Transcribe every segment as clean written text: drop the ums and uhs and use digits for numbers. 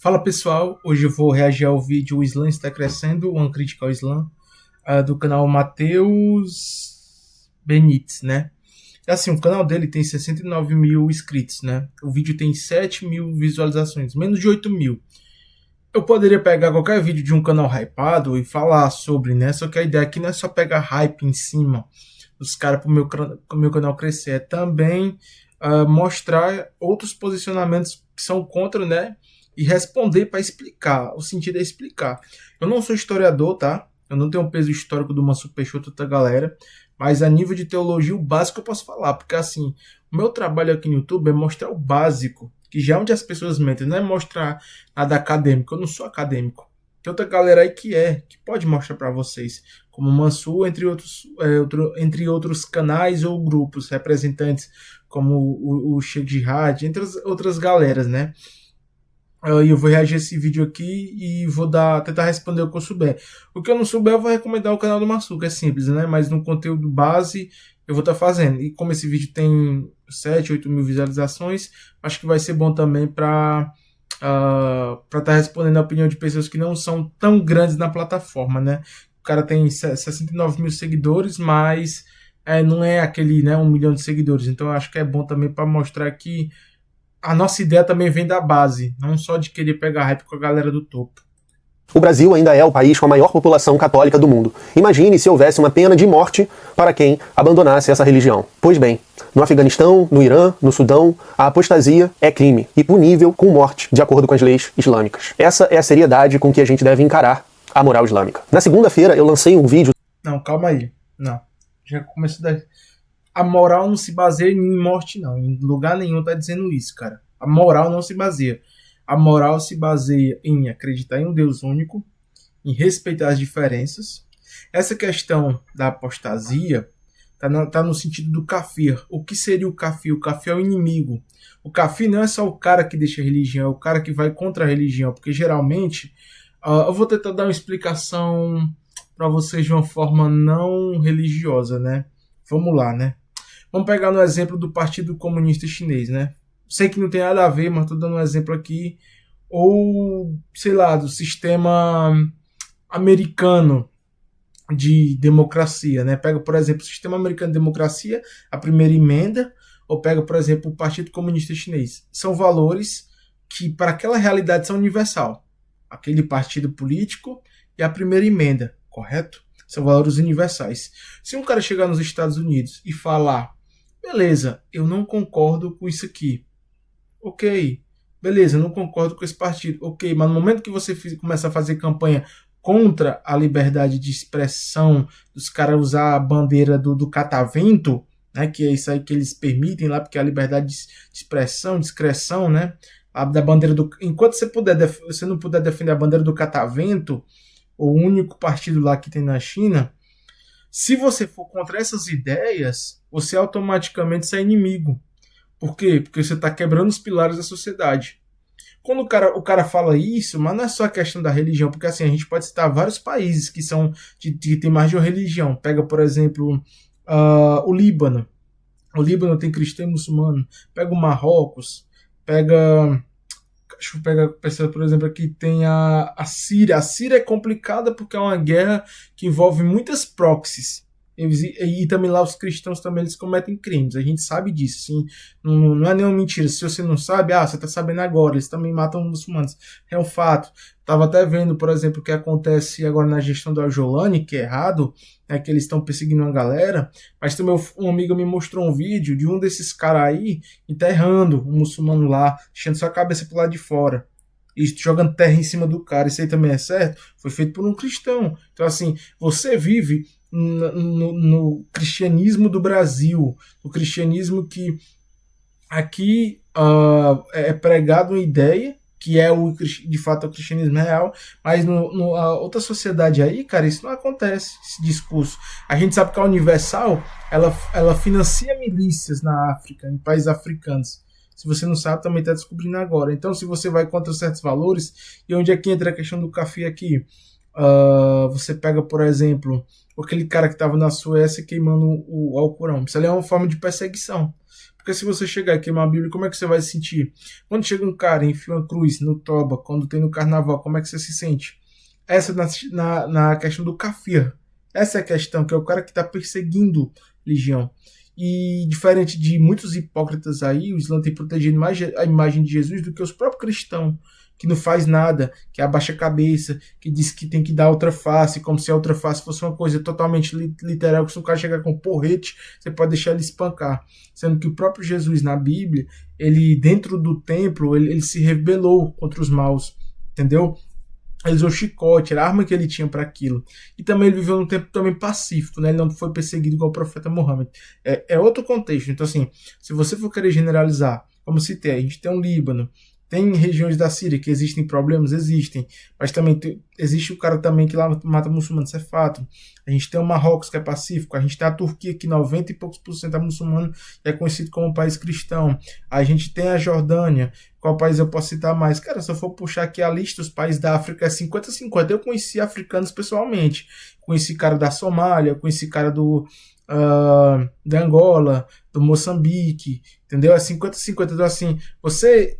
Fala pessoal, hoje eu vou reagir ao vídeo O Islã Está Crescendo, uma crítica ao Islã, do canal Matheus Benites, né? Assim, o canal dele tem 69 mil inscritos, né? O vídeo tem 7 mil visualizações, menos de 8 mil. Eu poderia pegar qualquer vídeo de um canal hypado e falar sobre, né? Só que a ideia aqui não é só pegar hype em cima dos caras para o meu canal crescer, é também mostrar outros posicionamentos que são contra, né? E responder para explicar. O sentido é explicar. Eu não sou historiador, tá? Eu não tenho o peso histórico do Mansur Peixoto e outra galera, mas a nível de teologia, o básico eu posso falar, porque assim, o meu trabalho aqui no YouTube é mostrar o básico, que já é onde as pessoas mentem, não é mostrar nada acadêmico, eu não sou acadêmico. Tem outra galera aí que pode mostrar para vocês, como o Mansur, entre outros canais ou grupos, representantes como o Sheikh Jihad, entre as outras galeras, né? E eu vou reagir a esse vídeo aqui e vou tentar responder o que eu souber. O que eu não souber, eu vou recomendar o canal do Mansur, que é simples, né? Mas no conteúdo base eu vou estar fazendo. E como esse vídeo tem 7, 8 mil visualizações, acho que vai ser bom também para estar respondendo a opinião de pessoas que não são tão grandes na plataforma, né? O cara tem 69 mil seguidores, mas não é aquele, né, 1 milhão de seguidores. Então eu acho que é bom também para mostrar que a nossa ideia também vem da base, não só de querer pegar hype com a galera do topo. O Brasil ainda é o país com a maior população católica do mundo. Imagine se houvesse uma pena de morte para quem abandonasse essa religião. Pois bem, no Afeganistão, no Irã, no Sudão, a apostasia é crime e punível com morte, de acordo com as leis islâmicas. Essa é a seriedade com que a gente deve encarar a moral islâmica. Na segunda-feira eu lancei um vídeo... Não, calma aí. Não. Já começou daí. A moral não se baseia em morte, não. Em lugar nenhum tá dizendo isso, cara. A moral não se baseia. A moral se baseia em acreditar em um Deus único, em respeitar as diferenças. Essa questão da apostasia tá no sentido do kafir. O que seria o kafir? O kafir é o inimigo. O kafir não é só o cara que deixa a religião, é o cara que vai contra a religião. Porque geralmente, eu vou tentar dar uma explicação para vocês de uma forma não religiosa, né? Vamos lá, né? Vamos pegar no exemplo do Partido Comunista Chinês, né? Sei que não tem nada a ver, mas estou dando um exemplo aqui. Ou, sei lá, do sistema americano de democracia, né? Pega, por exemplo, o sistema americano de democracia, a primeira emenda, ou pega, por exemplo, o Partido Comunista Chinês. São valores que, para aquela realidade, são universal. Aquele partido político e a primeira emenda, correto? São valores universais. Se um cara chegar nos Estados Unidos e falar, beleza, eu não concordo com isso aqui. Ok, beleza, eu não concordo com esse partido. Ok, mas no momento que você começa a fazer campanha contra a liberdade de expressão, dos caras usar a bandeira do catavento, né, que é isso aí que eles permitem lá, porque é a liberdade de expressão, discreção, né, da bandeira do... Enquanto você não puder defender a bandeira do catavento, o único partido lá que tem na China, se você for contra essas ideias, você automaticamente sai inimigo. Por quê? Porque você está quebrando os pilares da sociedade. Quando o cara fala isso, mas não é só a questão da religião, porque assim, a gente pode citar vários países que tem mais de uma religião. Pega, por exemplo, o Líbano. O Líbano tem cristão e muçulmano. Pega o Marrocos. Deixa eu pegar, por exemplo, aqui tem a Síria. A Síria é complicada porque é uma guerra que envolve muitas proxies. E também lá os cristãos também eles cometem crimes. A gente sabe disso. Assim, não é nenhuma mentira. Se você não sabe, você está sabendo agora. Eles também matam muçulmanos. É um fato. Estava até vendo, por exemplo, o que acontece agora na gestão do Ajolani, que é errado, né, que eles estão perseguindo uma galera. Mas também um amigo me mostrou um vídeo de um desses caras aí enterrando um muçulmano lá, deixando sua cabeça pro lado de fora e jogando terra em cima do cara. Isso aí também é certo? Foi feito por um cristão. Então, assim, você vive no cristianismo do Brasil, no cristianismo que aqui é pregado uma ideia que é de fato o cristianismo real, mas a outra sociedade aí, cara, isso não acontece, esse discurso. A gente sabe que a Universal, ela financia milícias na África, em países africanos. Se você não sabe, também está descobrindo agora. Então, se você vai contra certos valores, e onde é que entra a questão do café aqui? Você pega, por exemplo, aquele cara que estava na Suécia queimando o Alcorão. Isso ali é uma forma de perseguição. Porque se você chegar e queimar a Bíblia, como é que você vai se sentir? Quando chega um cara e enfia uma cruz no toba, quando tem no carnaval, como é que você se sente? Essa na questão do kafir. Essa é a questão, que é o cara que está perseguindo religião. E diferente de muitos hipócritas aí, o Islã tem protegido mais a imagem de Jesus do que os próprios cristãos, que não faz nada, que abaixa a cabeça, que diz que tem que dar outra face, como se a outra face fosse uma coisa totalmente literal, que se o cara chegar com porrete, você pode deixar ele espancar. Sendo que o próprio Jesus na Bíblia, ele dentro do templo, ele se rebelou contra os maus, entendeu? Ele usou chicote, era a arma que ele tinha para aquilo. E também ele viveu num tempo também pacífico, né? Ele não foi perseguido igual o profeta Muhammad. É outro contexto. Então, assim, se você for querer generalizar, como citei, a gente tem um Líbano, tem regiões da Síria que existem problemas, existem, mas também existe o cara também que lá mata muçulmano, isso é fato. A gente tem o Marrocos, que é pacífico, a gente tem a Turquia, que 90 e poucos por cento é muçulmano e é conhecido como um país cristão. A gente tem a Jordânia, qual país eu posso citar mais? Cara, se eu for puxar aqui a lista, os países da África é 50-50. Eu conheci africanos pessoalmente, conheci cara da Somália, conheci cara da Angola, do Moçambique, entendeu? É 50-50, então assim, você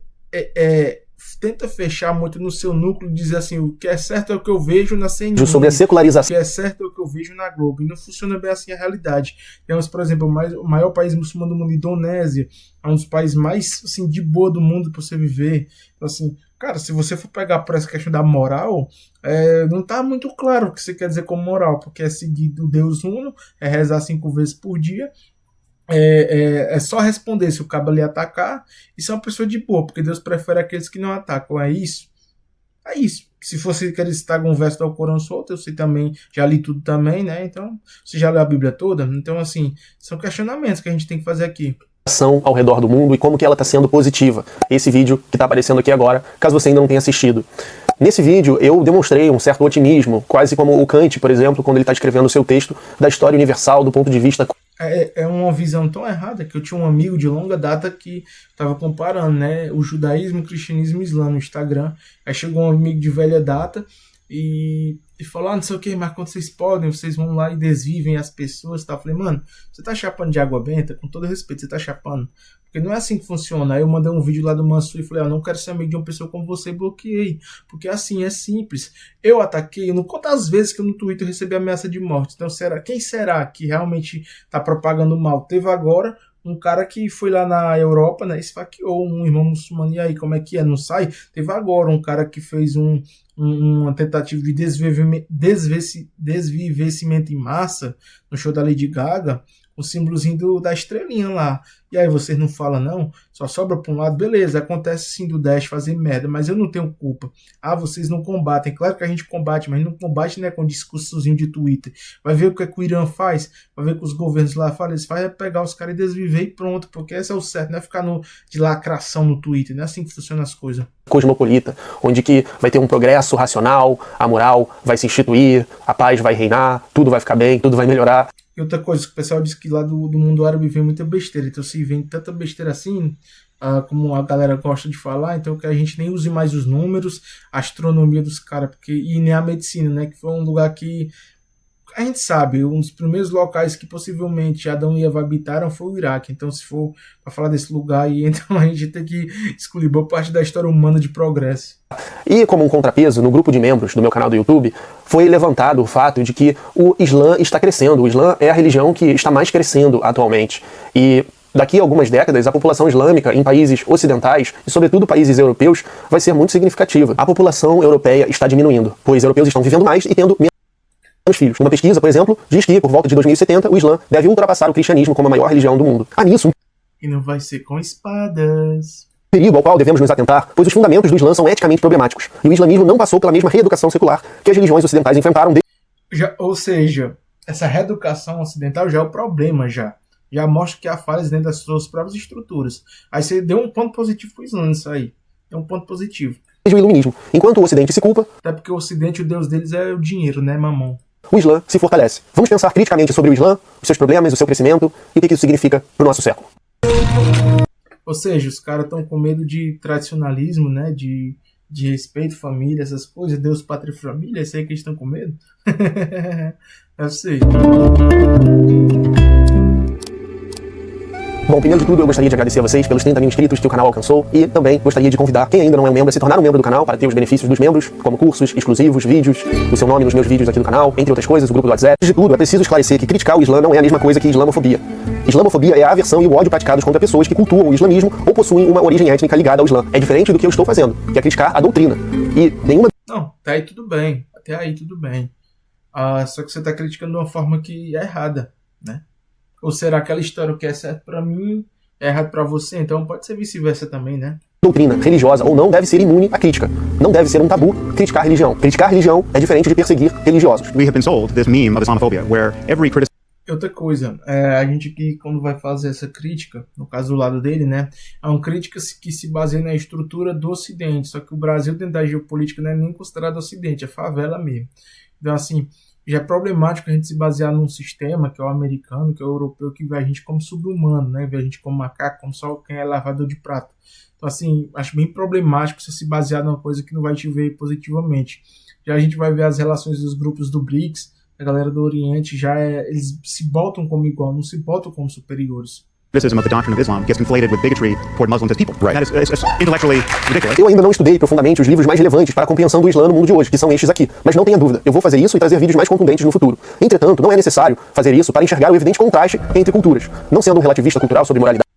tenta fechar muito no seu núcleo e dizer assim, o que é certo é o que eu vejo na CNN, sobre a secularização. o que é certo é o que eu vejo na Globo, e não funciona bem assim a realidade. Temos, por exemplo, o maior país muçulmano do mundo, Indonésia, é um dos países mais assim, de boa do mundo para você viver. Então, assim, cara, se você for pegar por essa questão da moral, não tá muito claro o que você quer dizer com moral, porque é seguir do Deus Uno, é rezar 5 vezes por dia, é só responder se o cabo ali atacar, e ser uma pessoa de boa, porque Deus prefere aqueles que não atacam. É isso. É isso. Se fosse querer citar algum verso do Alcorão solto, eu sei também, já li tudo também, né? Então, você já leu a Bíblia toda? Então, assim, são questionamentos que a gente tem que fazer aqui. Ao redor do mundo e como que ela está sendo positiva. Esse vídeo que está aparecendo aqui agora, caso você ainda não tenha assistido. Nesse vídeo eu demonstrei um certo otimismo, quase como o Kant, por exemplo, quando ele está escrevendo o seu texto da história universal do ponto de vista... É uma visão tão errada que eu tinha um amigo de longa data que estava comparando, né, o judaísmo, o cristianismo e o islã no Instagram. Aí chegou um amigo de velha data e falou, não sei o que, mas quando vocês podem, vocês vão lá e desvivem as pessoas, tá? Eu falei, mano, você tá chapando de água benta? Com todo respeito, você tá chapando? Porque não é assim que funciona. Aí eu mandei um vídeo lá do Mansur e falei, não quero ser amigo de uma pessoa como você, bloqueei. Porque assim, é simples. Eu ataquei, eu não conto as vezes que eu no Twitter recebi ameaça de morte. Então, quem será que realmente tá propagando mal? Teve agora um cara que foi lá na Europa, né, esfaqueou um irmão muçulmano, e aí, como é que é? Não sai? Teve agora um cara que fez uma tentativa de desvivecimento em massa no show da Lady Gaga, o símbolozinho da estrelinha lá. E aí vocês não falam não? Só sobra para um lado, beleza, acontece sim do Daesh fazer merda, mas eu não tenho culpa. Vocês não combatem. Claro que a gente combate, mas não combate, né, com discursozinho de Twitter. Vai ver o que o Irã faz, vai ver o que os governos lá fazem. Eles fazem pegar os caras e desviver e pronto, porque esse é o certo, não é ficar de lacração no Twitter, não é assim que funcionam as coisas. Cosmopolita, onde que vai ter um progresso racional, a moral vai se instituir, a paz vai reinar, tudo vai ficar bem, tudo vai melhorar. E outra coisa, que o pessoal diz que lá do mundo árabe vem muita besteira. Então, se vem tanta besteira assim, como a galera gosta de falar, então que a gente nem use mais os números, a astronomia dos caras, e nem a medicina, né? Que foi um lugar que a gente sabe, um dos primeiros locais que possivelmente Adão e Eva habitaram foi o Iraque. Então, se for para falar desse lugar aí, então a gente tem que excluir boa parte da história humana de progresso. E como um contrapeso, no grupo de membros do meu canal do YouTube, foi levantado o fato de que o Islã está crescendo. O Islã é a religião que está mais crescendo atualmente. E daqui a algumas décadas, a população islâmica em países ocidentais, e sobretudo países europeus, vai ser muito significativa. A população europeia está diminuindo, pois europeus estão vivendo mais e tendo menos filhos. Uma pesquisa, por exemplo, diz que, por volta de 2070, o Islã deve ultrapassar o cristianismo como a maior religião do mundo. Há nisso E não vai ser com espadas. Perigo ao qual devemos nos atentar, pois os fundamentos do Islã são eticamente problemáticos, e o islamismo não passou pela mesma reeducação secular que as religiões ocidentais enfrentaram ou seja, essa reeducação ocidental já é o problema, já mostra que há falhas dentro das suas próprias estruturas. Aí você deu um ponto positivo pro Islã nisso aí. É um ponto positivo. desde o iluminismo, enquanto o Ocidente se culpa. Até porque o Ocidente, o deus deles é o dinheiro, né, mamão? O Islã se fortalece. Vamos pensar criticamente sobre o Islã, os seus problemas, o seu crescimento e o que isso significa para o nosso século. Ou seja, os caras estão com medo de tradicionalismo, né? De respeito, família, essas coisas. Deus, pátria e família, é isso aí que eles estão com medo? Eu sei. Bom, primeiro de tudo, eu gostaria de agradecer a vocês pelos 30 mil inscritos que o canal alcançou e também gostaria de convidar quem ainda não é um membro a se tornar um membro do canal para ter os benefícios dos membros, como cursos exclusivos, vídeos, o seu nome nos meus vídeos aqui do canal, entre outras coisas, o grupo do WhatsApp. Antes de tudo, é preciso esclarecer que criticar o Islã não é a mesma coisa que islamofobia. Islamofobia é a aversão e o ódio praticados contra pessoas que cultuam o islamismo ou possuem uma origem étnica ligada ao Islã. É diferente do que eu estou fazendo, que é criticar a doutrina. E nenhuma... Não, tá aí tudo bem. Até aí tudo bem. Só que você tá criticando de uma forma que é errada, né? Ou será aquela história que é certo pra mim é errado pra você? Então pode ser vice-versa também, né? Doutrina, religiosa ou não, deve ser imune à crítica. Não deve ser um tabu criticar religião. Criticar religião é diferente de perseguir religiosos. We have been sold this meme of Islamophobia, where every criticism. Outra coisa, a gente que quando vai fazer essa crítica, no caso do lado dele, né, é uma crítica que se baseia na estrutura do Ocidente, só que o Brasil dentro da geopolítica não é nem considerado Ocidente, é favela mesmo. Então assim, já é problemático a gente se basear num sistema que é o americano, que é o europeu, que vê a gente como subhumano, né, vê a gente como macaco, como só quem é lavador de prato. Então assim, acho bem problemático você se basear numa coisa que não vai te ver positivamente. Já a gente vai ver as relações dos grupos do BRICS, a galera do Oriente eles se botam como igual, não se botam como superiores. Criticism of the doctrine of Islam gets conflated with bigotry toward Muslims as people. Right. That is intellectually ridiculous. Eu ainda não estudei profundamente os livros mais relevantes para a compreensão do Islã no mundo de hoje, que são estes aqui. Mas não tenha dúvida, eu vou fazer isso e trazer vídeos mais contundentes no futuro. Entretanto, não é necessário fazer isso para enxergar o evidente contraste entre culturas. Não sendo um relativista cultural sobre moralidade,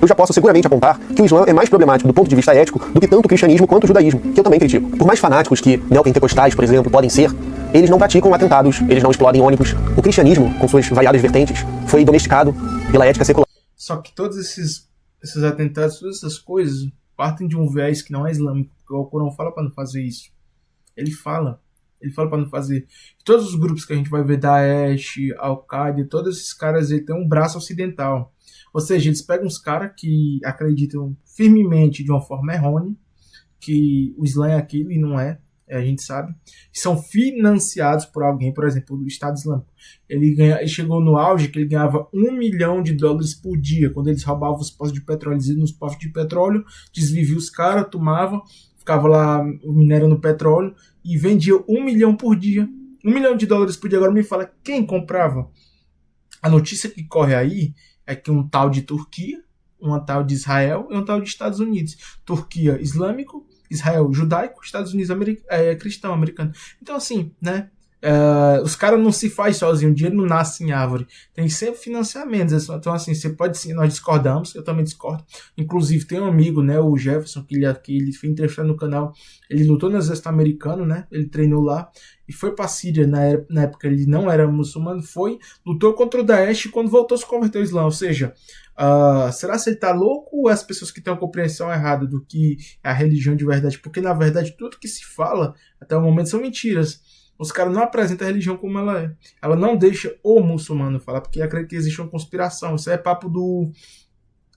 eu já posso seguramente apontar que o Islã é mais problemático do ponto de vista ético do que tanto o cristianismo quanto o judaísmo, que eu também critico. Por mais fanáticos que neopentecostais, por exemplo, podem ser, eles não praticam atentados, eles não explodem ônibus. O cristianismo, com suas variadas vertentes, foi domesticado pela ética secular. Só que todos esses atentados, todas essas coisas, partem de um viés que não é islâmico, porque o Corão fala para não fazer isso. Ele fala para não fazer. Todos os grupos que a gente vai ver, Daesh, Al-Qaeda, todos esses caras, ele tem um braço ocidental. Ou seja, eles pegam uns caras que acreditam firmemente de uma forma errônea, que o Islã é aquilo e não é, a gente sabe, são financiados por alguém, por exemplo, do Estado Islâmico. Ele chegou no auge que ele ganhava $1 milhão por dia, quando eles roubavam os postos de petróleo, eles iam nos postos de petróleo, desviviam os caras, tomavam, ficava lá minerando petróleo e vendia $1 milhão por dia. $1 milhão por dia. Agora me fala, quem comprava? A notícia que corre aí é que um tal de Turquia, uma tal de Israel e um tal de Estados Unidos. Turquia islâmico, Israel judaico, Estados Unidos cristão americano. Então assim, né? Os caras não se faz sozinho, o dinheiro não nasce em árvore, tem sempre financiamentos. Então assim, você pode sim, nós discordamos, eu também discordo. Inclusive tem um amigo, né, o Jefferson, que ele foi entrevistado no canal, ele lutou no exército americano, né, ele treinou lá e foi pra Síria, na época ele não era muçulmano, lutou contra o Daesh e quando voltou se converteu ao Islã. Ou seja, será que ele tá louco ou as pessoas que têm uma compreensão errada do que é a religião de verdade? Porque na verdade tudo que se fala até o momento são mentiras. Os caras não apresentam a religião como ela é. Ela não deixa o muçulmano falar, porque acredita que existe uma conspiração. Isso é papo do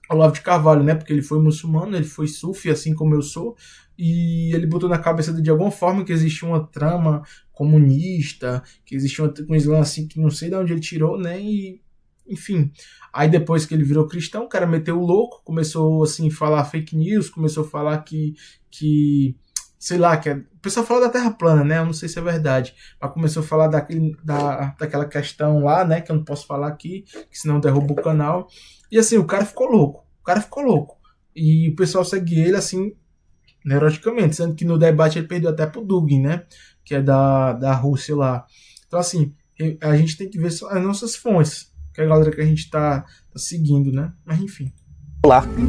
Olavo de Carvalho, né? Porque ele foi muçulmano, ele foi sufi, assim como eu sou, e ele botou na cabeça de alguma forma que existia uma trama comunista, que existia um Islã assim, que não sei de onde ele tirou, né? E, enfim. Aí depois que ele virou cristão, o cara meteu o louco, começou assim, falar fake news, começou a falar que sei lá, o pessoal fala da Terra plana, né? Eu não sei se é verdade. Mas começou a falar daquela questão lá, né? Que eu não posso falar aqui, que senão derruba o canal. E assim, o cara ficou louco. E o pessoal segue ele, assim, neuroticamente. Sendo que no debate ele perdeu até pro Dugin, né? Que é da Rússia lá. Então, assim, a gente tem que ver as nossas fontes. Que é a galera que a gente tá seguindo, né? Mas, enfim.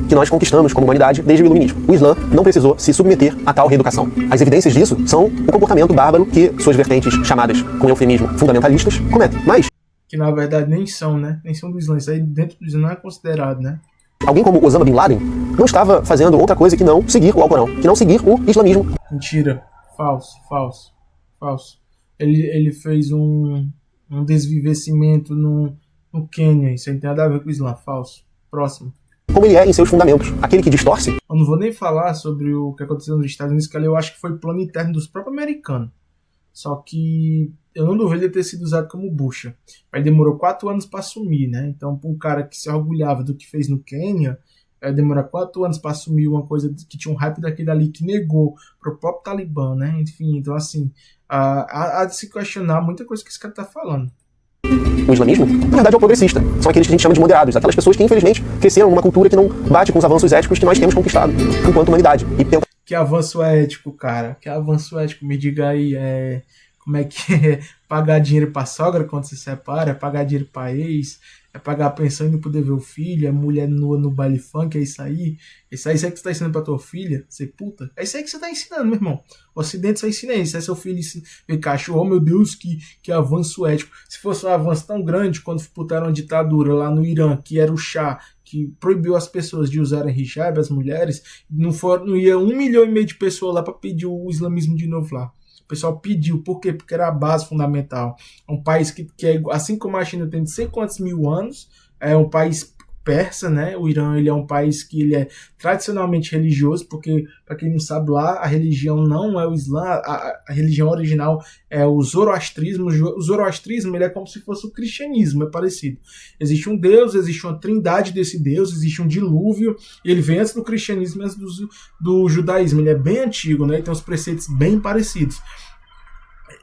Que nós conquistamos como humanidade desde o iluminismo. O Islã não precisou se submeter a tal reeducação. As evidências disso são o comportamento bárbaro que suas vertentes, chamadas com eufemismo fundamentalistas, cometem. Mas que na verdade nem são, né? Nem são do Islã. Isso aí dentro do Islã não é considerado, né? Alguém como Osama Bin Laden não estava fazendo outra coisa que não seguir o Alcorão, que não seguir o islamismo. Mentira. Falso. Ele fez um desvivecimento no Quênia. Isso aí não tem nada a ver com o Islã. Falso. Próximo. Como ele é em seus fundamentos. Aquele que distorce. Eu não vou nem falar sobre o que aconteceu nos Estados Unidos, que ali eu acho que foi plano interno dos próprios americanos. Só que eu não duvido ele ter sido usado como bucha. Mas demorou 4 anos para assumir, né? Então, para um cara que se orgulhava do que fez no Quênia, demora 4 anos para assumir uma coisa que tinha um hype daquele ali que negou pro próprio Talibã, né? Enfim, então assim, há de se questionar muita coisa que esse cara tá falando. O islamismo, na verdade, é o progressista. São aqueles que a gente chama de moderados, aquelas pessoas que, infelizmente, cresceram numa cultura que não bate com os avanços éticos que nós temos conquistado enquanto humanidade. E Que avanço ético, cara. Que avanço ético. Me diga aí, como é que é pagar dinheiro pra sogra quando se separa? É pagar dinheiro pra ex? É pagar a pensão e não poder ver o filho? É mulher nua no baile funk? É isso aí? Isso aí que você tá ensinando pra tua filha? Ser puta? É isso aí que você tá ensinando, meu irmão. O Ocidente só ensina isso. É seu filho ver cachorro. Oh, meu Deus, que avanço ético. Se fosse um avanço tão grande quando botaram uma ditadura lá no Irã, que era o Shah, que proibiu as pessoas de usarem hijab, as mulheres, não ia 1,5 milhão de pessoas lá para pedir o islamismo de novo lá. O pessoal pediu, por quê? Porque era a base fundamental. É um país que é, assim como a China tem não sei quantos mil anos, é um país persa, né? O Irã, ele é um país que ele é tradicionalmente religioso, porque, para quem não sabe lá, a religião não é o Islã, a religião original é o zoroastrismo. O zoroastrismo, ele é como se fosse o cristianismo, é parecido. Existe um Deus, existe uma trindade desse Deus, existe um dilúvio, e ele vem antes do cristianismo, antes do judaísmo, ele é bem antigo, né? E tem uns preceitos bem parecidos.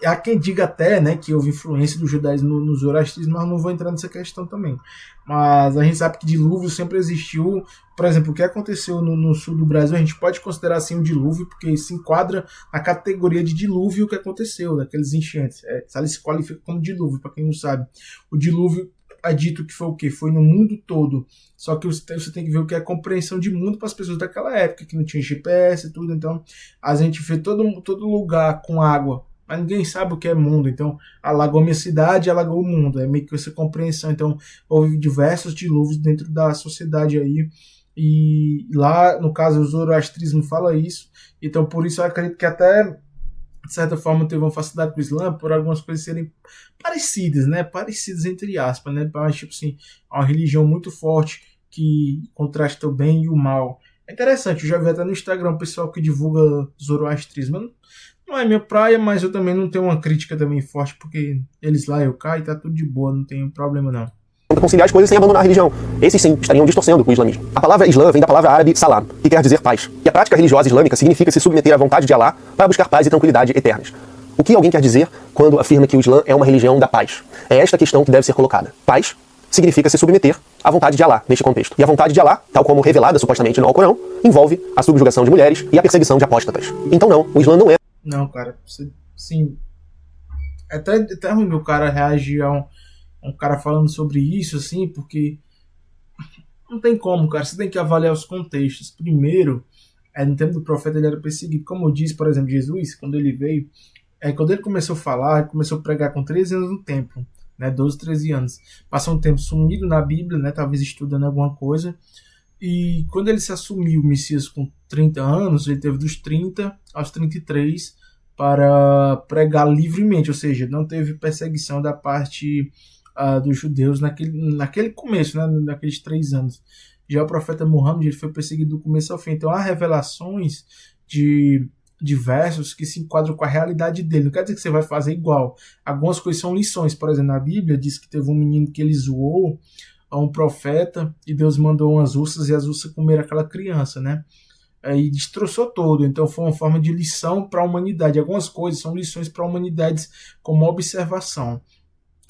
Há quem diga até, né, que houve influência do judaísmo no zoroastrismo, mas não vou entrar nessa questão também. Mas a gente sabe que dilúvio sempre existiu. Por exemplo, o que aconteceu no sul do Brasil, a gente pode considerar assim um dilúvio, porque se enquadra na categoria de dilúvio que aconteceu, daqueles enchentes. Ele se qualifica como dilúvio, para quem não sabe. O dilúvio é dito que foi o quê? Foi no mundo todo. Só que você tem que ver o que é a compreensão de mundo para as pessoas daquela época, que não tinha GPS e tudo. Então, a gente vê todo lugar com água, mas ninguém sabe o que é mundo. Então, alagou minha cidade, alagou o mundo. É meio que essa compreensão. Então, houve diversos dilúvios dentro da sociedade aí. E lá, no caso, o zoroastrismo fala isso. Então, por isso, eu acredito que até, de certa forma, teve uma facilidade com o Islã, por algumas coisas serem parecidas, né? Parecidas, entre aspas, né? Mas, tipo assim, é uma religião muito forte que contrasta o bem e o mal. É interessante, eu já vi até no Instagram o pessoal que divulga zoroastrismo. Não é minha praia, mas eu também não tenho uma crítica também forte, porque eles lá, eu cá, e tá tudo de boa, não tem problema não. Conciliar as coisas sem abandonar a religião. Esses sim estariam distorcendo o islamismo. A palavra Islã vem da palavra árabe salam, que quer dizer paz. E a prática religiosa islâmica significa se submeter à vontade de Allah para buscar paz e tranquilidade eternas. O que alguém quer dizer quando afirma que o Islã é uma religião da paz? É esta questão que deve ser colocada. Paz significa se submeter à vontade de Allah, neste contexto. E a vontade de Allah, tal como revelada supostamente no Alcorão, envolve a subjugação de mulheres e a perseguição de apóstatas. Então não, o Islã não é... Não, cara, sim. É até ruim o cara reagir a um cara falando sobre isso, assim, porque não tem como, cara. Você tem que avaliar os contextos. Primeiro, no tempo do profeta ele era perseguido. Como eu disse, por exemplo, Jesus, quando ele veio, quando ele começou a falar, ele começou a pregar com 13 anos no templo, né, 12, 13 anos. Passou um tempo sumido na Bíblia, né, talvez estudando alguma coisa. E quando ele se assumiu o Messias com 30 anos, ele teve dos 30 aos 33 para pregar livremente, ou seja, não teve perseguição da parte dos judeus naquele começo, né, naqueles 3 anos. Já o profeta Muhammad, ele foi perseguido do começo ao fim. Então há revelações de versos que se enquadram com a realidade dele. Não quer dizer que você vai fazer igual. Algumas coisas são lições. Por exemplo, na Bíblia diz que teve um menino que ele zoou a um profeta e Deus mandou umas ursas e as ursas comeram aquela criança, né? E destroçou todo. Então foi uma forma de lição para a humanidade. Algumas coisas são lições para a humanidade como observação.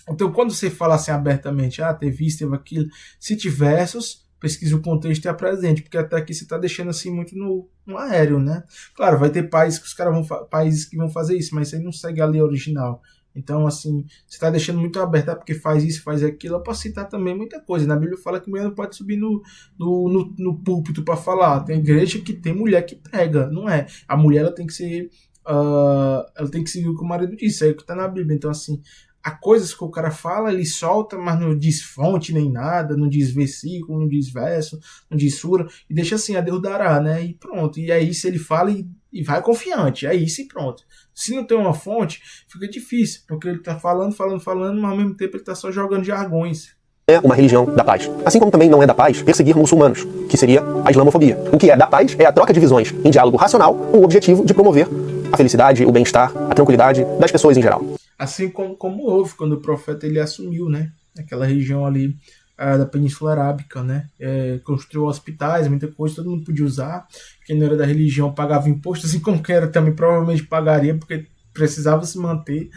Então quando você fala assim abertamente, teve isso, teve aquilo, cite versos, pesquise o contexto e apresente, porque até aqui você está deixando assim muito no aéreo, né? Claro, vai ter países que os caras países que vão fazer isso, mas você não segue a lei original. Então, assim, você está deixando muito aberto, porque faz isso, faz aquilo. Eu posso citar também muita coisa. Na Bíblia fala que mulher não pode subir no púlpito para falar. Tem igreja que tem mulher que prega, não é? A mulher ela tem que ser. Ela tem que seguir o que o marido disse, é o que está na Bíblia. Então, assim, há coisas que o cara fala, ele solta, mas não diz fonte nem nada, não diz versículo, não diz verso, não diz sura, e deixa assim, a Deus dará, né? E pronto. E aí, se ele fala e vai confiante, é isso e pronto. Se não tem uma fonte, fica difícil, porque ele está falando, mas ao mesmo tempo ele está só jogando jargões. É uma religião da paz. Assim como também não é da paz perseguir muçulmanos, que seria a islamofobia. O que é da paz é a troca de visões em diálogo racional com o objetivo de promover a felicidade, o bem-estar, a tranquilidade das pessoas em geral. Assim como houve quando o profeta ele assumiu, né? Aquela região ali da Península Arábica, né? Construiu hospitais, muita coisa, todo mundo podia usar. Quem não era da religião pagava imposto, assim como quem era também provavelmente pagaria, porque precisava se manter.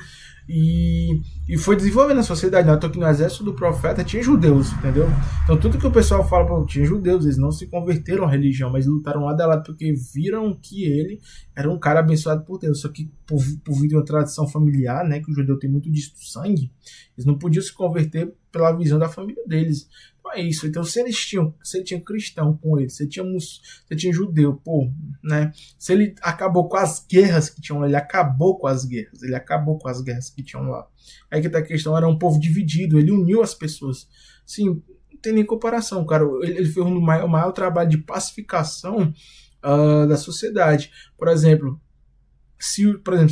E foi desenvolvendo a sociedade. Não, que no exército do profeta tinha judeus, entendeu? Então tudo que o pessoal fala, pô, tinha judeus, eles não se converteram à religião, mas lutaram lado a lado porque viram que ele era um cara abençoado por Deus. Só que por vir de uma tradição familiar, né, que o judeu tem muito disso do sangue, eles não podiam se converter pela visão da família deles. Então é isso. Então se você tinha cristão com ele, você tinha judeu, pô, né? Se ele acabou com as guerras que tinham lá, ele acabou com as guerras que tinham lá. Aí que tá a questão, era um povo dividido, ele uniu as pessoas. Sim, não tem nem comparação, cara. Ele fez o maior trabalho de pacificação da sociedade. Por exemplo, se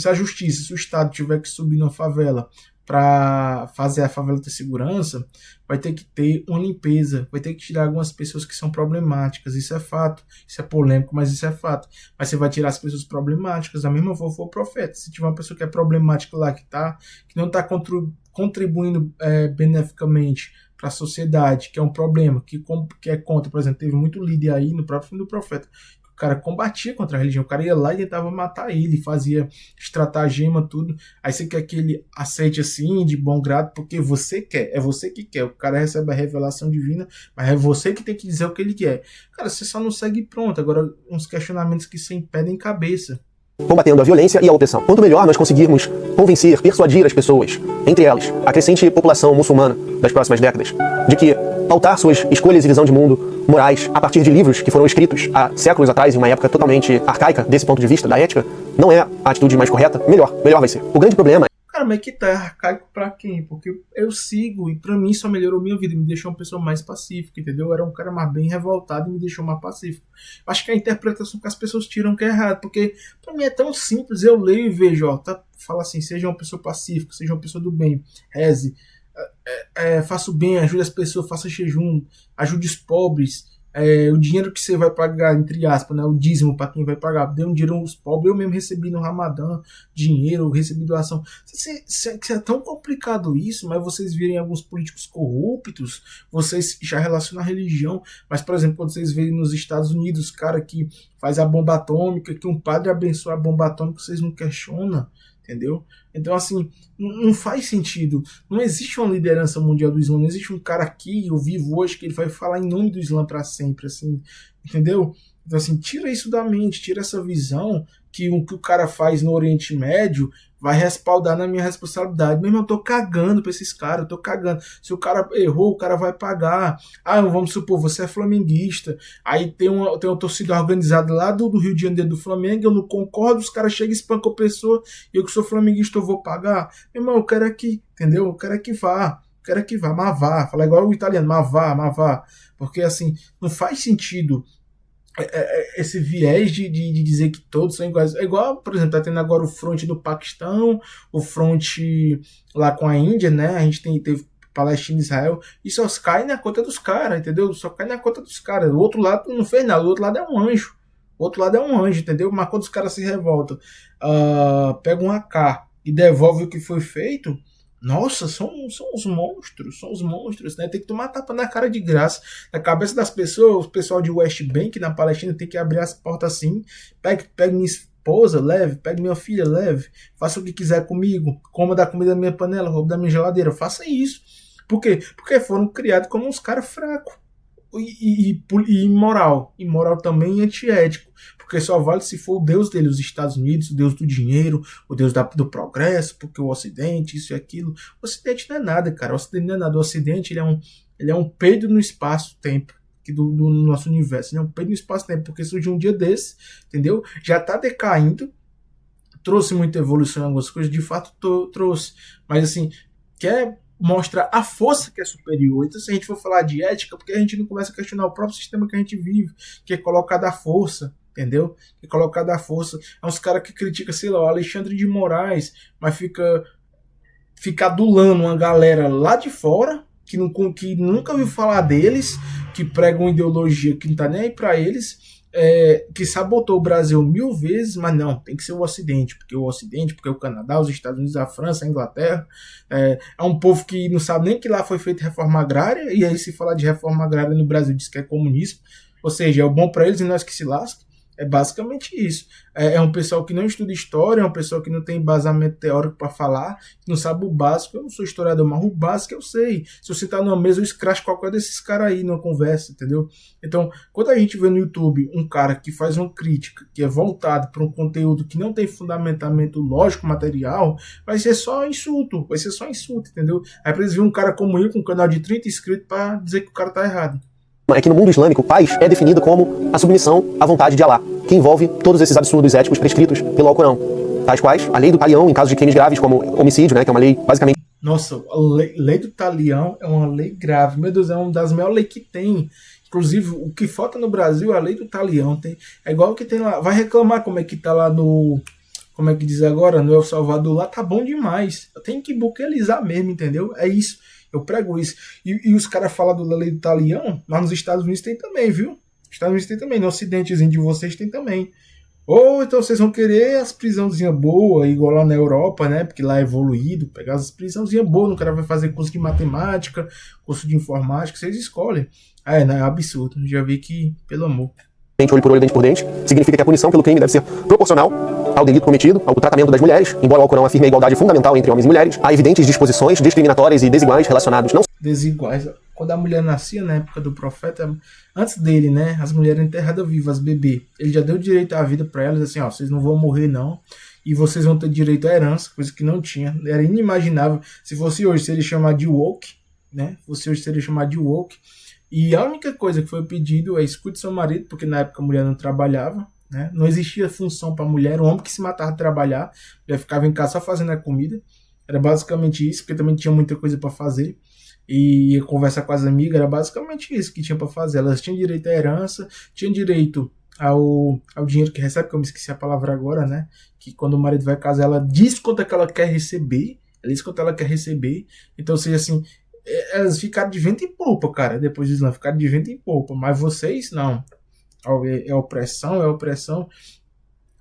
a justiça, se o Estado tiver que subir numa favela para fazer a favela ter segurança, vai ter que ter uma limpeza, vai ter que tirar algumas pessoas que são problemáticas. Isso é fato, isso é polêmico, mas isso é fato. Mas você vai tirar as pessoas problemáticas, da mesma forma for o profeta. Se tiver uma pessoa que é problemática lá, que não está contribuindo beneficamente para a sociedade, que é um problema, que é contra, por exemplo, teve muito líder aí no próprio filme do profeta, o cara combatia contra a religião, o cara ia lá e tentava matar ele, fazia estratagema, tudo. Aí você quer que ele aceite assim, de bom grado, porque você quer, é você que quer. O cara recebe a revelação divina, mas é você que tem que dizer o que ele quer. Cara, você só não segue pronto. Agora, uns questionamentos que se impedem cabeça. Combatendo a violência e a opressão. Quanto melhor nós conseguirmos convencer, persuadir as pessoas, entre elas a crescente população muçulmana das próximas décadas, de que pautar suas escolhas e visão de mundo morais a partir de livros que foram escritos há séculos atrás, em uma época totalmente arcaica desse ponto de vista da ética, não é a atitude mais correta, melhor vai ser. O grande problema Cara, mas que tá arcaico pra quem? Porque eu sigo e pra mim só melhorou minha vida, me deixou uma pessoa mais pacífica, entendeu? Eu era um cara mais bem revoltado e me deixou mais pacífico. Acho que a interpretação que as pessoas tiram que é errado, porque pra mim é tão simples, eu leio e vejo, ó, fala assim, seja uma pessoa pacífica, seja uma pessoa do bem, reze, faça o bem, ajude as pessoas, faça jejum, ajude os pobres. O dinheiro que você vai pagar, entre aspas, né, o dízimo para quem vai pagar, dê um dinheiro aos pobres. Eu mesmo recebi no Ramadã dinheiro, recebi doação. É tão complicado isso, mas vocês virem alguns políticos corruptos, vocês já relacionam a religião. Mas, por exemplo, quando vocês verem nos Estados Unidos, cara que faz a bomba atômica, que um padre abençoa a bomba atômica, vocês não questionam. Entendeu? Então, assim, não faz sentido. Não existe uma liderança mundial do Islã. Não existe um cara aqui, eu vivo hoje, que ele vai falar em nome do Islã para sempre, assim, entendeu? Então, assim, tira isso da mente, tira essa visão que o que o cara faz no Oriente Médio vai respaldar na minha responsabilidade. Mesmo eu tô cagando pra esses caras, eu tô cagando. Se o cara errou, o cara vai pagar. Vamos supor, você é flamenguista, aí tem uma torcida organizada lá do Rio de Janeiro do Flamengo, eu não concordo, os caras chegam e espancam a pessoa, e eu que sou flamenguista, eu vou pagar. Meu irmão, eu quero aqui, entendeu? Eu quero que vá. Mas vá. Fala igual o italiano, mas vá. Porque, assim, não faz sentido esse viés de dizer que todos são iguais. É igual, por exemplo, tá tendo agora o fronte do Paquistão, o fronte lá com a Índia, né? A gente teve Palestina e Israel, e só cai na conta dos caras, entendeu? Só cai na conta dos caras. O outro lado não fez nada, o outro lado é um anjo. Entendeu? Mas quando os caras se revoltam, pegam um AK e devolvem o que foi feito, nossa, são os monstros, né? Tem que tomar tapa na cara de graça, na cabeça das pessoas. O pessoal de West Bank, na Palestina, tem que abrir as portas assim, pegue minha esposa, leve, pegue minha filha, leve, faça o que quiser comigo, coma da comida da minha panela, rouba da minha geladeira, faça isso. Por quê? Porque foram criados como uns caras fracos. E imoral também, e antiético, porque só vale se for o Deus dele, os Estados Unidos, o Deus do dinheiro, o Deus do progresso, porque o Ocidente, isso e aquilo. O Ocidente não é nada, cara. O Ocidente não é nada. O Ocidente ele é um peido no espaço-tempo do nosso universo. Ele é um peido no espaço-tempo, porque surgiu um dia desse, entendeu? Já tá decaindo, trouxe muita evolução em algumas coisas, de fato trouxe, mas assim, mostra a força que é superior. Então, se a gente for falar de ética, porque a gente não começa a questionar o próprio sistema que a gente vive, que é colocado à força, entendeu? Que é colocado à força. É uns caras que criticam, sei lá, o Alexandre de Moraes, mas fica adulando uma galera lá de fora, que nunca ouviu falar deles, que pregam ideologia que não tá nem aí pra eles, que sabotou o Brasil 1000 vezes, mas não, tem que ser o Ocidente, porque o Canadá, os Estados Unidos, a França, a Inglaterra, é um povo que não sabe nem que lá foi feita reforma agrária, e aí se falar de reforma agrária no Brasil diz que é comunismo, ou seja, é o bom para eles e nós que se lasca. É basicamente isso. É um pessoal que não estuda história, é um pessoal que não tem embasamento teórico para falar, que não sabe o básico. Eu não sou historiador, mas o básico eu sei. Se você tá numa mesa, eu escracho qualquer desses caras aí numa conversa, entendeu? Então, quando a gente vê no YouTube um cara que faz uma crítica, que é voltado para um conteúdo que não tem fundamentamento lógico, material, vai ser só insulto, entendeu? Aí pra eles verem um cara como eu, com um canal de 30 inscritos, para dizer que o cara tá errado. É que no mundo islâmico, paz é definido como a submissão à vontade de Alá, que envolve todos esses absurdos éticos prescritos pelo Alcorão, tais quais a lei do talião em casos de crimes graves como homicídio, né, que é uma lei basicamente... Nossa, a lei do talião é uma lei grave. Meu Deus, é uma das maiores leis que tem. Inclusive, o que falta no Brasil é a lei do talião. É igual o que tem lá. Vai reclamar como é que tá lá no... Como é que diz agora? No El Salvador. Lá tá bom demais. Tem que buquelizar mesmo, entendeu? É isso. Eu prego isso. E os caras falam da lei do talião, mas nos Estados Unidos tem também, viu? Nos Estados Unidos tem também. No ocidentezinho de vocês tem também. Ou então vocês vão querer as prisãozinhas boas, igual lá na Europa, né? Porque lá é evoluído, pegar as prisãozinhas boas, o cara vai fazer curso de matemática, curso de informática, vocês escolhem. Não, é absurdo. Já vi que, pelo amor. olho por olho, dente por dente, significa que a punição pelo crime deve ser proporcional ao delito cometido, ao tratamento das mulheres, embora o Alcorão afirme a igualdade fundamental entre homens e mulheres, há evidentes disposições discriminatórias e desiguais relacionados não... Desiguais. Quando a mulher nascia, na época do profeta, antes dele, né, as mulheres enterradas vivas, bebê, ele já deu direito à vida para elas, assim, ó, vocês não vão morrer não, e vocês vão ter direito à herança, coisa que não tinha, era inimaginável. Se fosse hoje, seria chamado de woke, né, e a única coisa que foi pedido é escute seu marido, porque na época a mulher não trabalhava, né, não existia função para a mulher, o homem que se matava de trabalhar, a mulher ficava em casa só fazendo a comida, era basicamente isso, porque também tinha muita coisa para fazer. E ia conversar com as amigas, era basicamente isso que tinha para fazer. Elas tinham direito à herança, tinham direito ao dinheiro que recebe, que eu me esqueci a palavra agora, né? Que quando o marido vai casar, ela diz quanto é que ela quer receber. Ela diz quanto ela quer receber. Então, ou seja, assim, elas ficaram de vento em popa, cara. Depois do Islã, ficaram de vento em popa. Mas vocês, não. É opressão.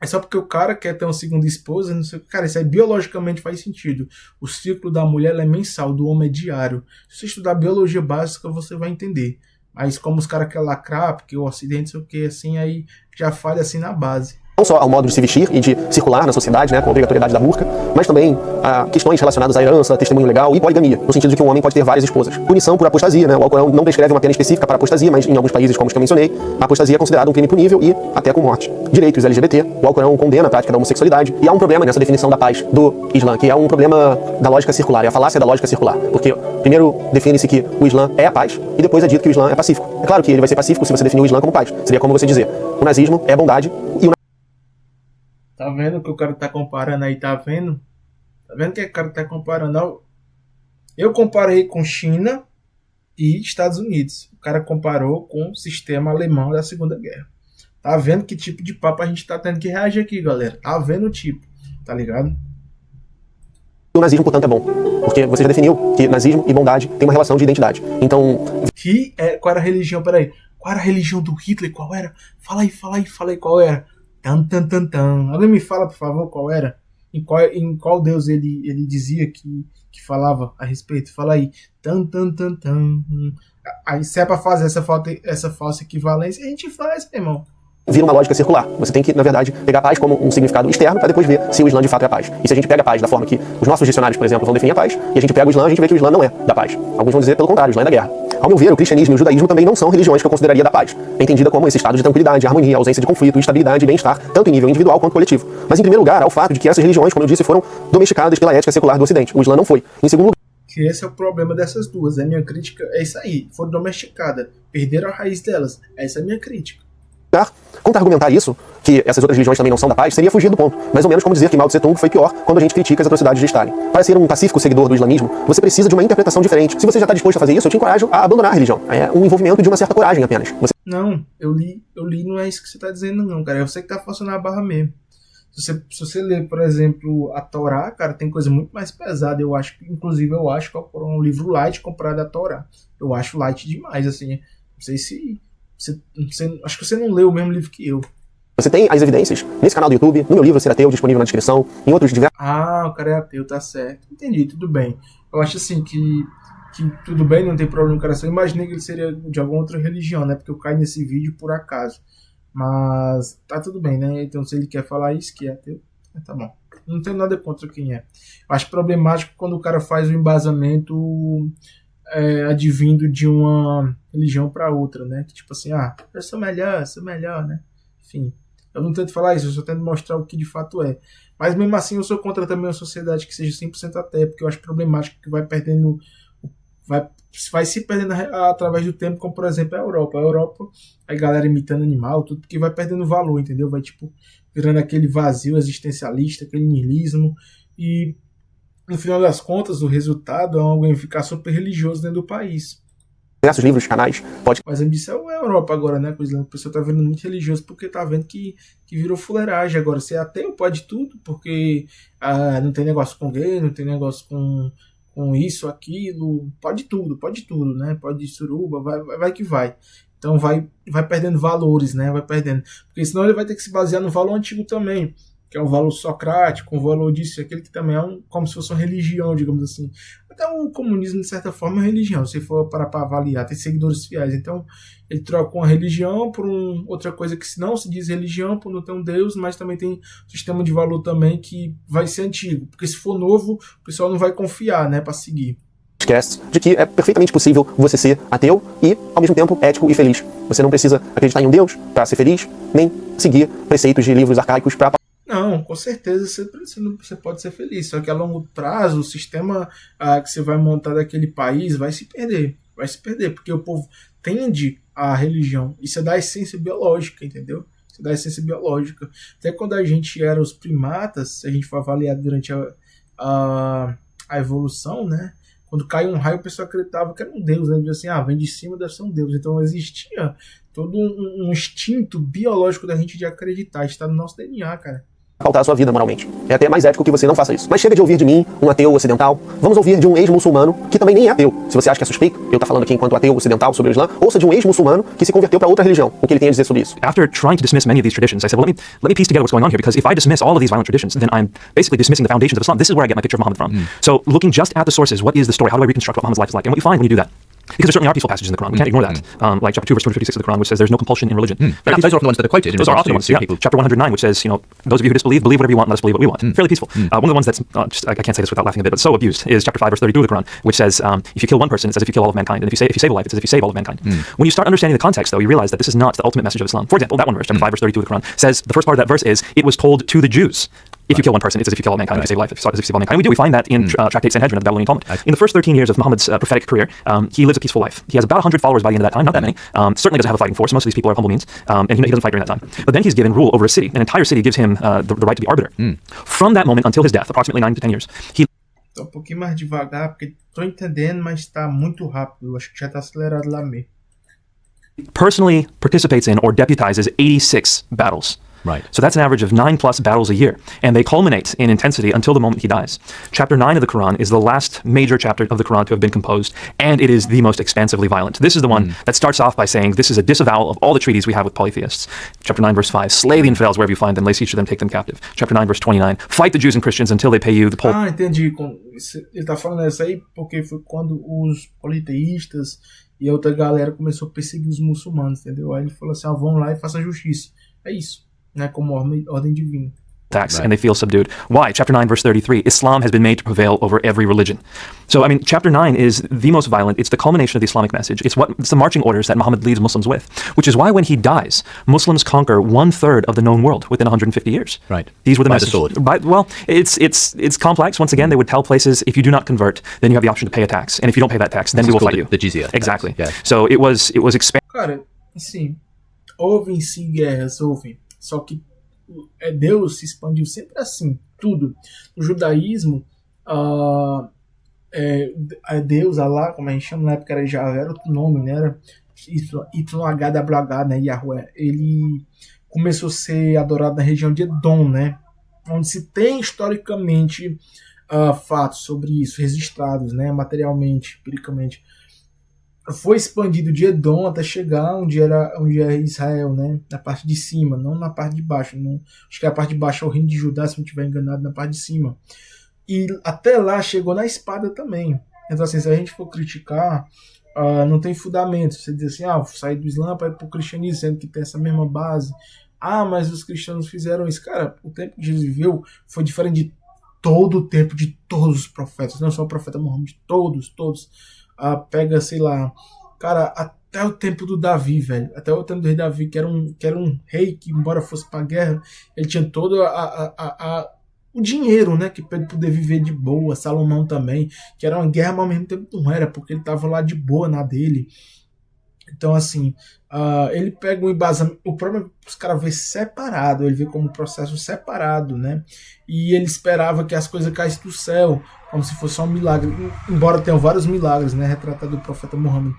É só porque o cara quer ter uma segunda esposa, não sei. Cara, isso aí biologicamente faz sentido. O ciclo da mulher é mensal, do homem é diário. Se você estudar biologia básica, você vai entender. Mas como os caras querem lacrar, porque o ocidente, sei o que, assim, aí já falha assim na base. Não só ao modo de se vestir e de circular na sociedade, né, com a obrigatoriedade da burca, mas também a questões relacionadas à herança, testemunho legal e poligamia, no sentido de que um homem pode ter várias esposas. Punição por apostasia, né, o Alcorão não descreve uma pena específica para apostasia, mas em alguns países, como os que eu mencionei, a apostasia é considerada um crime punível e até com morte. Direitos LGBT, o Alcorão condena a prática da homossexualidade, e há um problema nessa definição da paz do Islã, que é um problema da lógica circular, é a falácia da lógica circular, porque primeiro define-se que o Islã é a paz, e depois é dito que o Islã é pacífico. É claro que ele vai ser pacífico se você definir o Islã como paz. Seria como você dizer, o nazismo é bondade e o... Tá vendo que o cara tá comparando aí, tá vendo? Tá vendo que o cara tá comparando? Eu comparei com China e Estados Unidos. O cara comparou com o sistema alemão da Segunda Guerra. Tá vendo que tipo de papo a gente tá tendo que reagir aqui, galera? Tá vendo o tipo, tá ligado? O nazismo, portanto, é bom. Porque você já definiu que nazismo e bondade têm uma relação de identidade. Então... Qual era a religião? Peraí. Qual era a religião do Hitler? Qual era? Fala aí, qual era? Alguém me fala, por favor, qual era? Em qual Deus ele dizia que falava a respeito? Fala aí. Aí se é pra fazer essa falsa equivalência, a gente faz, meu irmão. Vira uma lógica circular. Você tem que, na verdade, pegar a paz como um significado externo para depois ver se o Islã de fato é a paz. E se a gente pega a paz da forma que os nossos dicionários, por exemplo, vão definir a paz, e a gente pega o Islã, a gente vê que o Islã não é da paz. Alguns vão dizer pelo contrário, o Islã é da guerra. Ao meu ver, o cristianismo e o judaísmo também não são religiões que eu consideraria da paz. É entendida como esse estado de tranquilidade, harmonia, ausência de conflito, estabilidade e bem-estar, tanto em nível individual quanto coletivo. Mas, em primeiro lugar, há o fato de que essas religiões, como eu disse, foram domesticadas pela ética secular do Ocidente. O Islã não foi. Em segundo lugar... Que esse é o problema dessas duas. A minha crítica é isso aí. Foram domesticadas. Perderam a raiz delas. Essa é a minha crítica. Contra-argumentar isso, que essas outras religiões também não são da paz, seria fugir do ponto. Mais ou menos como dizer que Mao Tse Tung foi pior quando a gente critica as atrocidades de Stalin. Para ser um pacífico seguidor do islamismo, você precisa de uma interpretação diferente. Se você já está disposto a fazer isso, eu te encorajo a abandonar a religião. É um envolvimento de uma certa coragem apenas. Não, eu li, não é isso que você está dizendo não, cara. É você que está forçando a barra mesmo. Se você ler, por exemplo, a Torá, cara, tem coisa muito mais pesada. Eu acho que é um livro light comparado à Torá. Eu acho light demais, assim. Não sei se... acho que você não leu o mesmo livro que eu. Você tem as evidências nesse canal do YouTube, no meu livro Ser Ateu, disponível na descrição, em outros diversos... Ah, o cara é ateu, tá certo. Entendi, tudo bem. Eu acho assim que tudo bem, não tem problema, cara. Eu imaginei que ele seria de alguma outra religião, né? Porque eu caí nesse vídeo por acaso. Mas tá tudo bem, né? Então se ele quer falar isso, que é ateu, tá bom. Não tenho nada contra quem é. Eu acho problemático quando o cara faz o embasamento advindo de uma religião para outra, né? Que tipo assim, eu sou melhor, né? Enfim, eu não tento falar isso, eu só tento mostrar o que de fato é. Mas mesmo assim eu sou contra também uma sociedade que seja 100% ateia, porque eu acho problemático que vai perdendo, vai se perdendo através do tempo, como por exemplo a Europa. A Europa, a galera imitando animal, tudo que vai perdendo valor, entendeu? Vai tipo virando aquele vazio existencialista, aquele niilismo, e no final das contas o resultado é alguém ficar super religioso dentro do país. Diversos livros, canais, podcast. Mas a ambição é a Europa agora, né? Por exemplo, a pessoa tá vendo muito religioso porque tá vendo que virou fuleiragem. Agora, ser ateu pode tudo, porque não tem negócio com gay, não tem negócio com isso, aquilo. Pode tudo, né? Pode suruba, vai que vai. Então vai perdendo valores, né? Vai perdendo. Porque senão ele vai ter que se basear no valor antigo também, que é um valor socrático, um valor disso e aquele que também é como se fosse uma religião, digamos assim. Até o comunismo, de certa forma, é uma religião, se for para avaliar, tem seguidores fiéis. Então, ele troca uma religião por outra coisa que não se diz religião, por não ter um Deus, mas também tem um sistema de valor também que vai ser antigo. Porque se for novo, o pessoal não vai confiar, né, para seguir. Podcasts de que é perfeitamente possível você ser ateu e, ao mesmo tempo, ético e feliz. Você não precisa acreditar em um Deus para ser feliz, nem seguir preceitos de livros arcaicos para... Não, com certeza você pode ser feliz, só que a longo prazo o sistema que você vai montar daquele país vai se perder, porque o povo tende à religião, isso é da essência biológica, entendeu? Isso é da essência biológica. Até quando a gente era os primatas, se a gente for avaliar durante a evolução, né? Quando cai um raio, o pessoal acreditava que era um deus, né? Assim, vem de cima, deve ser um deus. Então existia todo um instinto biológico da gente de acreditar, está no nosso DNA, cara. Pautar a sua vida moralmente. É até mais ético que você não faça isso. Mas chega de ouvir de mim, um ateu ocidental. Vamos ouvir de um ex-muçulmano que também nem é ateu. Se você acha que é suspeito, eu tá falando aqui enquanto ateu ocidental sobre o Islã, ouça de um ex-muçulmano que se converteu para outra religião. O que ele tem a dizer sobre isso? After trying to dismiss many of these traditions, I said, well, let me piece together what's going on here, because if I dismiss all of these violent traditions, then I'm basically dismissing the foundations of Islam. This is where I get my picture of Muhammad from. So looking just at the sources, what is the story? How do I reconstruct what Muhammad's life is like? And what you find when you do that, because there certainly are peaceful passages in the Quran. We can't ignore that. Like chapter 2, verse 256 of the Quran, which says there's no compulsion in religion. Those are often the ones that are quoted. Those are often the ones. Yeah. Chapter 109, which says, those of you who disbelieve, believe whatever you want, let us believe what we want. Fairly peaceful. One of the ones that's, I can't say this without laughing a bit, but so abused, is chapter 5, verse 32 of the Quran, which says, if you kill one person, it's as if you kill all of mankind. And if you save a life, it's as if you save all of mankind. When you start understanding the context, though, you realize that this is not the ultimate message of Islam. For example, that one verse, chapter 5, verse 32 of the Quran, says, the first part of that verse is, it was told to the Jews. If you kill one person, it's as if you kill all mankind. If you save life, it's as if you save all mankind. And we find that in Tractate Sanhedrin of the Babylonian Talmud. In the first 13 years of Muhammad's prophetic career, he lives a peaceful life. He has about 100 followers by the end of that time, not that many. Certainly doesn't have a fighting force. Most of these people are humble means, and he doesn't fight during that time. But then he's given rule over a city. An entire city gives him the right to be arbiter. From that moment until his death, approximately 9 to 10 years, he... Tá um pouquinho mais devagar, porque tô entendendo, mas tá muito rápido. Eu acho que já tá acelerado lá mesmo. personally participates in or deputizes 86 battles. Right. So that's an average of 9+ battles a year, and they culminate in intensity until the moment he dies. Chapter 9 of the Quran is the last major chapter of the Quran to have been composed, and it is the most expansively violent. This is the one that starts off by saying this is a disavowal of all the treaties we have with polytheists. Chapter 9 verse 5, slay the infidels wherever you find them, lay siege to them, take them captive. Chapter 9 verse 29, fight the Jews and Christians until they pay you the entendi. Ele tá falando isso aí porque foi quando os politeístas e a outra galera começou a perseguir os muçulmanos, entendeu? Aí ele falou assim, vão lá e façam justiça. É isso. Né, como ordem divina. Attacks, and they feel subdued. Why? Chapter 9, verse 33, Islam has been made to prevail over every religion. So, I mean, chapter 9 is the most violent. It's the culmination of the Islamic message. It's the marching orders that Muhammad leads Muslims with, which is why when he dies, Muslims conquer 1/3 of the known world within 150 years. Right. These were the By messages. the sword. Well, it's complex. Once again, they would tell places, if you do not convert, then you have the option to pay a tax. And if you don't pay that tax, then we will fight you. The jizya. Exactly. Tax. Yeah. So it was expanded. Cara, assim, houve em si guerras, houve. Só que Deus se expandiu sempre assim, tudo. No judaísmo, Deus, Allah, como a gente chama na época, era Yahvé, era outro nome, né? Era YHWH, né? Yahweh. Ele começou a ser adorado na região de Edom, né? Onde se tem historicamente fatos sobre isso, registrados, né? Materialmente, empiricamente. Foi expandido de Edom até chegar onde é Israel, né? Na parte de cima, não na parte de baixo. Não, acho que a parte de baixo é o reino de Judá, se não estiver enganado, na parte de cima. E até lá chegou na espada também. Então, assim, se a gente for criticar não tem fundamento. Você diz assim, sair do Islã para ir para o cristianismo, sendo que tem essa mesma base. Mas os cristãos fizeram isso. Cara, o tempo que Jesus viveu foi diferente de todo o tempo de todos os profetas, não só o profeta Muhammad, todos. Pega, sei lá, cara, até o tempo do Davi, velho, até o tempo do rei Davi, que era um rei que, embora fosse pra guerra, ele tinha todo o dinheiro, né, que pra ele poder viver de boa. Salomão também, que era uma guerra, mas ao mesmo tempo não era, porque ele tava lá de boa na dele. Então, assim, ele pega um embasamento. O problema é que os caras vê separado, ele vê como um processo separado, né? E ele esperava que as coisas caíssem do céu, como se fosse só um milagre. Embora tenham vários milagres, né? Retratado do profeta Muhammad.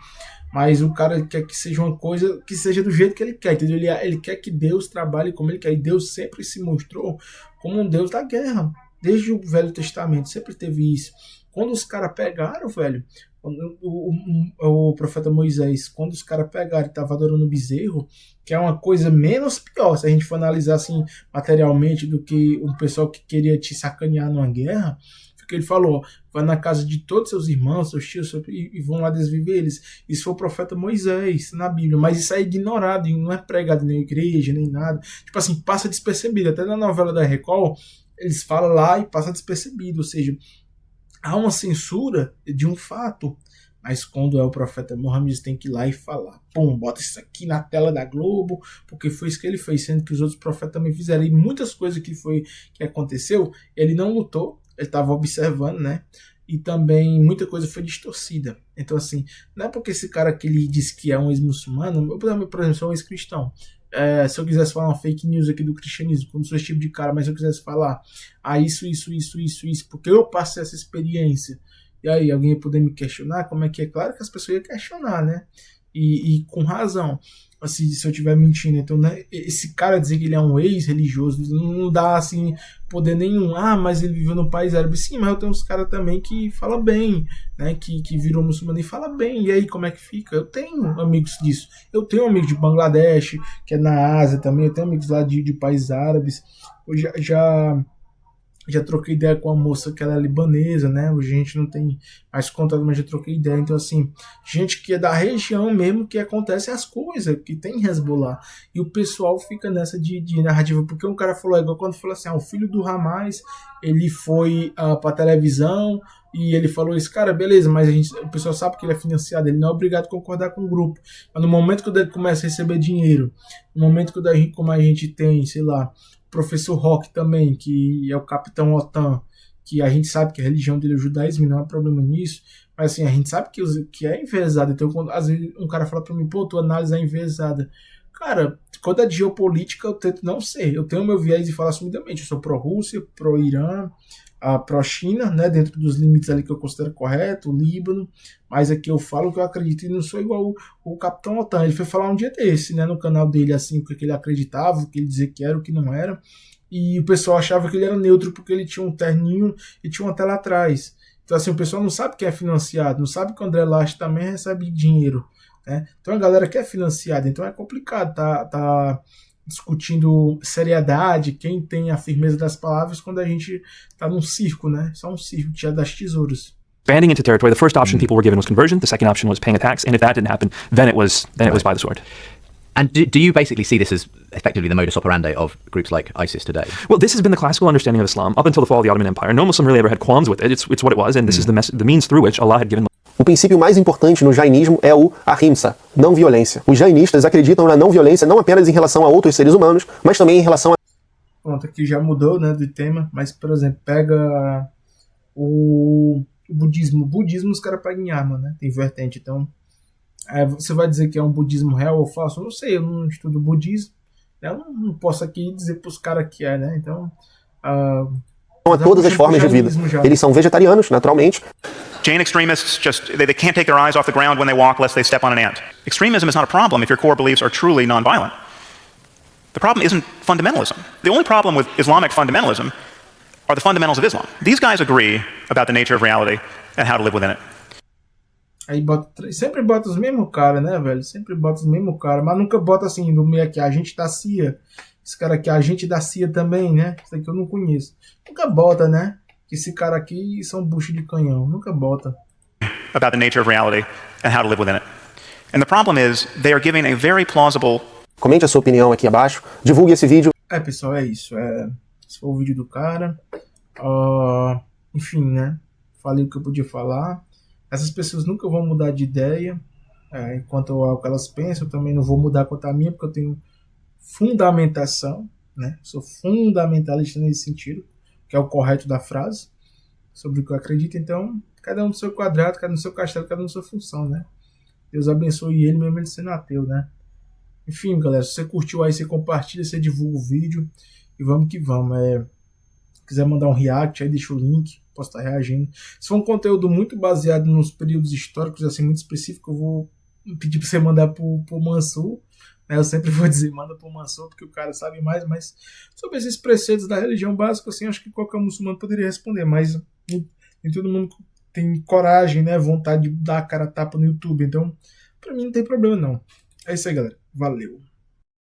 Mas o cara quer que seja uma coisa que seja do jeito que ele quer, entendeu? Ele quer que Deus trabalhe como ele quer. E Deus sempre se mostrou como um Deus da guerra. Desde o Velho Testamento, sempre teve isso. Quando os caras pegaram, velho, o profeta Moisés, quando os caras pegaram e estavam adorando o bezerro, que é uma coisa menos pior, se a gente for analisar assim materialmente, do que um pessoal que queria te sacanear numa guerra, porque ele falou, vai na casa de todos seus irmãos, seus tios, e vão lá desviver eles. Isso foi o profeta Moisés na Bíblia, mas isso é ignorado, e não é pregado nem na igreja, nem nada. Tipo assim, passa despercebido. Até na novela da Record, eles falam lá e passa despercebido, ou seja, há uma censura de um fato, mas quando é o profeta Muhammad, tem que ir lá e falar, bota isso aqui na tela da Globo, porque foi isso que ele fez, sendo que os outros profetas também fizeram. E muitas coisas que aconteceu, ele não lutou, ele estava observando, né? E também muita coisa foi distorcida. Então, assim, não é porque esse cara que ele diz que é um ex-muçulmano, eu, por exemplo, sou um ex-cristão. Se eu quisesse falar uma fake news aqui do cristianismo, como sou esse tipo de cara, mas se eu quisesse falar isso, porque eu passei essa experiência, e aí alguém ia poder me questionar, como é que é? Claro que as pessoas iam questionar, né? E com razão. Assim, se eu estiver mentindo, então, né, esse cara dizer que ele é um ex-religioso não dá assim poder nenhum. Mas ele viveu no país árabe. Sim, mas eu tenho uns caras também que falam bem, né, que virou muçulmano e fala bem. E aí, como é que fica? Eu tenho amigos disso. Eu tenho amigos de Bangladesh, que é na Ásia também. Eu tenho amigos lá de países árabes. Eu já troquei ideia com uma moça que ela é libanesa, né? Hoje a gente não tem mais contato, mas já troquei ideia. Então, assim, gente que é da região mesmo que acontece as coisas, que tem Hezbollah. E o pessoal fica nessa de narrativa, porque um cara falou, igual quando falou assim, o filho do Hamas, ele foi pra televisão e ele falou isso, cara, beleza, mas o pessoal sabe que ele é financiado, ele não é obrigado a concordar com o grupo. Mas no momento que ele começa a receber dinheiro, no momento que como a gente tem, sei lá, professor Rock também, que é o capitão OTAN, que a gente sabe que a religião dele é o judaísmo, não há problema nisso, mas assim, a gente sabe que é enviesada. Então, às vezes um cara fala pra mim, tua análise é enviesada. Cara, quando é de geopolítica, eu tento não ser. Eu tenho meu viés de falar assumidamente. Eu sou pró-Rússia, pró-Irã, pró-China, né, dentro dos limites ali que eu considero correto, o Líbano, mas aqui eu falo o que eu acredito e não sou igual o Capitão OTAN. Ele foi falar um dia desse, né, no canal dele, assim, o que ele acreditava, o que ele dizia que era, o que não era, e o pessoal achava que ele era neutro porque ele tinha um terninho e tinha uma tela atrás. Então, assim, o pessoal não sabe quem é financiado, não sabe que o André Last também recebe dinheiro, né? Então a galera que é financiada, então é complicado, tá discutindo seriedade, quem tem a firmeza das palavras, quando a gente tá num circo, né? Só um circo, tia das tesouras. Expanding into territory, the first option people were given was conversion. The second option was paying a tax, and if that didn't happen, then it was by the sword. And do you basically see this as effectively the modus operandi of groups like ISIS today? Well, this has been the classical understanding of Islam up until the fall of the Ottoman Empire. No Muslim really ever had qualms with it. It's what it was, and this is the means through which Allah had given. O princípio mais importante no jainismo é o ahimsa, não violência. Os jainistas acreditam na não violência não apenas em relação a outros seres humanos, mas também em relação a... Pronto, aqui já mudou, né, de tema, mas, por exemplo, pega o budismo. O budismo os caras pegam em arma, né, tem vertente. Então, você vai dizer que é um budismo real ou falso? Eu não sei, eu não estudo budismo. Eu não posso aqui dizer pros caras que é, né, então... a todas as formas de vida. Eles são vegetarianos, naturalmente. Jain extremists they can't take their eyes off the ground when they walk lest they step on an ant. Extremism is not a problem if your core beliefs are truly nonviolent. The problem isn't fundamentalism. The only problem with Islamic fundamentalism are the fundamentals of Islam. These guys agree about the nature of reality and how to live within it. Aí sempre bota os mesmos caras, né, velho? Sempre bota os mesmos caras, mas nunca bota assim, do meio aqui, agente da CIA. Esse cara aqui, agente da CIA também, né? Isso aqui eu não conheço. Nunca bota, né? Esse cara aqui são bucho de canhão. Nunca bota. about the nature of reality and how to live within it. And the problem is, they are giving a very plausible. Comente a sua opinião aqui abaixo, divulgue esse vídeo. Pessoal, é isso. Esse foi o vídeo do cara. Enfim, né? Falei o que eu podia falar. Essas pessoas nunca vão mudar de ideia. Enquanto ao que elas pensam, eu também não vou mudar quanto a minha, porque eu tenho fundamentação, né? Sou fundamentalista nesse sentido, que é o correto da frase, sobre o que eu acredito. Então, cada um do seu quadrado, cada um do seu castelo, cada um da sua função, né? Deus abençoe ele, mesmo ele sendo ateu, né? Enfim, galera, se você curtiu aí, você compartilha, você divulga o vídeo e vamos que vamos. Se quiser mandar um react, aí deixa o link, posso estar reagindo. Se for um conteúdo muito baseado nos períodos históricos, assim, muito específico, eu vou pedir para você mandar pro Mansur. Eu sempre vou dizer, manda pro Mansur, porque o cara sabe mais, mas sobre esses preceitos da religião básica, assim, acho que qualquer muçulmano poderia responder, mas nem todo mundo tem coragem, né, vontade de dar a cara a tapa no YouTube, então, pra mim não tem problema não. É isso aí, galera. Valeu.